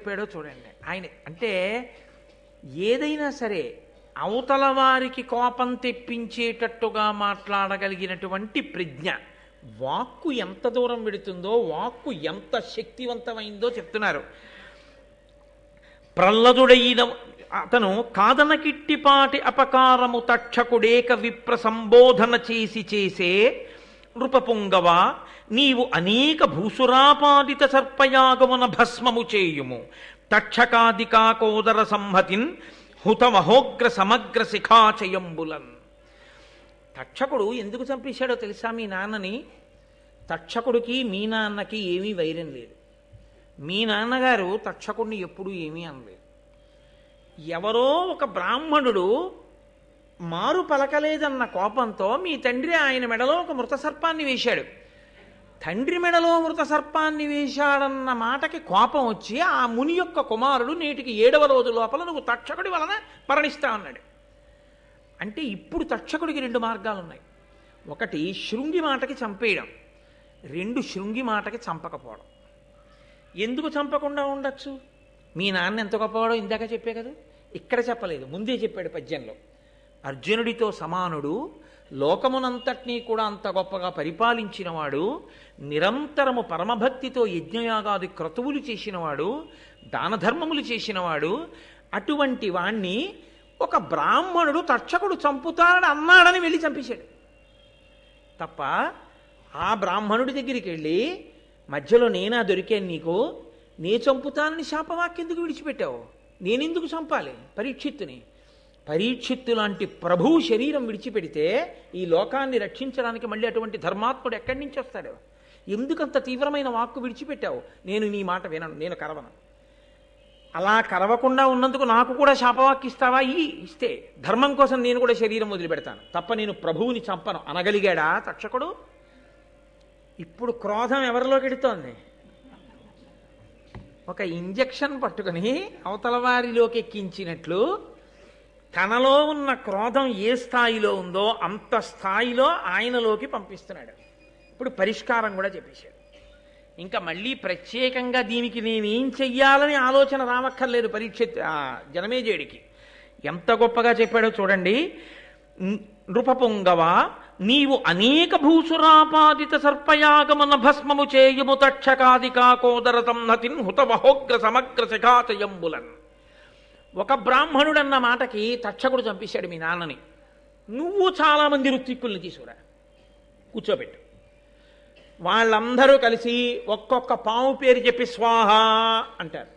చెప్పాడో చూడండి. ఆయన అంటే ఏదైనా సరే అవతల వారికి కోపం తెప్పించేటట్టుగా మాట్లాడగలిగినటువంటి ప్రజ్ఞ. వాక్కు ఎంత దూరం వెడుతుందో, వాక్కు ఎంత శక్తివంతమైందో చెప్తున్నారు. ప్రహ్లదుడైన అతను కాదనకిట్టిపాటి అపకారము తక్షకుడేక విప్ర సంబోధన చేసే నృపపుంగవ, నీవు అనేక భూసురాపాదిత సర్పయాగమున భస్మము చేయుము. తక్షకాదికా కోదర సంహతిన్ హుతమహోగ్ర సమగ్ర శిఖాచయంబులన్. తక్షకుడు ఎందుకు చంపేశాడో తెలుసా మీ నాన్నని? తక్షకుడికి మీ నాన్నకి ఏమీ వైరం లేదు. మీ నాన్నగారు తక్షకుడిని ఎప్పుడూ ఏమీ అనలేదు. ఎవరో ఒక బ్రాహ్మణుడు మారు పలకలేదన్న కోపంతో మీ తండ్రి ఆయన మెడలో ఒక మృత సర్పాన్ని వేశాడు. తండ్రి మెడలో మృత సర్పాన్ని వేశాడన్న మాటకి కోపం వచ్చి ఆ ముని యొక్క కుమారుడు నేటికి 7వ రోజు లోపల నువ్వు తక్షకుడి వలన మరణిస్తా అన్నాడు. అంటే ఇప్పుడు తక్షకుడికి 2 మార్గాలు ఉన్నాయి. ఒకటి శృంగి మాటకి చంపేయడం, 2 శృంగి మాటకి చంపకపోవడం. ఎందుకు చంపకుండా ఉండొచ్చు? మీ నాన్న ఎంత గొప్పవాడో ఇందాక చెప్పే కదా, ఇక్కడ చెప్పలేదు, ముందే చెప్పాడు పద్యంలో. అర్జునుడితో సమానుడు, లోకమునంతటినీ కూడా అంత గొప్పగా పరిపాలించినవాడు, నిరంతరము పరమభక్తితో యజ్ఞయాగాది క్రతువులు చేసినవాడు, దానధర్మములు చేసినవాడు. అటువంటి వాణ్ణి ఒక బ్రాహ్మణుడు తక్షకుడు చంపుతాడని అన్నాడని వెళ్ళి చంపేశాడు తప్ప, ఆ బ్రాహ్మణుడి దగ్గరికి వెళ్ళి మధ్యలో నేనా దొరికాను నీకు, నే చంపుతానని శాపవాక్కెందుకు విడిచిపెట్టావు? నేనెందుకు చంపాలి పరీక్షిత్తుని? పరీక్షిత్తు లాంటి ప్రభువు శరీరం విడిచిపెడితే ఈ లోకాన్ని రక్షించడానికి మళ్ళీ అటువంటి ధర్మాత్ముడు ఎక్కడి నుంచి వస్తాడు? ఎందుకంత తీవ్రమైన వాక్కు విడిచిపెట్టావు? నేను నీ మాట వినను, నేను కరవను. అలా కరవకుండా ఉన్నందుకు నాకు కూడా శాపవాక్కు ఇస్తావా? ఇస్తే ధర్మం కోసం నేను కూడా శరీరం వదిలిపెడతాను తప్ప నేను ప్రభువుని చంపను అనగలిగాడా తక్షకుడు? ఇప్పుడు క్రోధం ఎవరిలోకి ఎడుతోంది? ఒక ఇంజెక్షన్ పట్టుకుని అవతల వారిలోకి ఎక్కించినట్లు తనలో ఉన్న క్రోధం ఏ స్థాయిలో ఉందో అంత స్థాయిలో ఆయనలోకి పంపిస్తున్నాడు. ఇప్పుడు పరిష్కారం కూడా చెప్పేశాడు. ఇంకా మళ్ళీ ప్రత్యేకంగా దీనికి నేనేం చెయ్యాలని ఆలోచన రావక్కర్లేదు పరీక్షిత్ జనమేజయుడికి. ఎంత గొప్పగా చెప్పాడో చూడండి. నృపపుంగవ, నీవు అనేక భూసురాపాదిత సర్పయాగమున భస్మము చేయుము. తక్షకాదికా కోదర సంహతిన్ హుతమహోగ్ర సమగ్ర శిఖాచయంబులన్. ఒక బ్రాహ్మణుడన్న మాటకి తక్షకుడు చంపేశాడు మీ నాన్నని. నువ్వు చాలామంది ఋత్విక్కుల్ని తీసుకురా, కూర్చోబెట్టు. వాళ్ళందరూ కలిసి ఒక్కొక్క పాము పేరు చెప్పి స్వాహ అంటారు.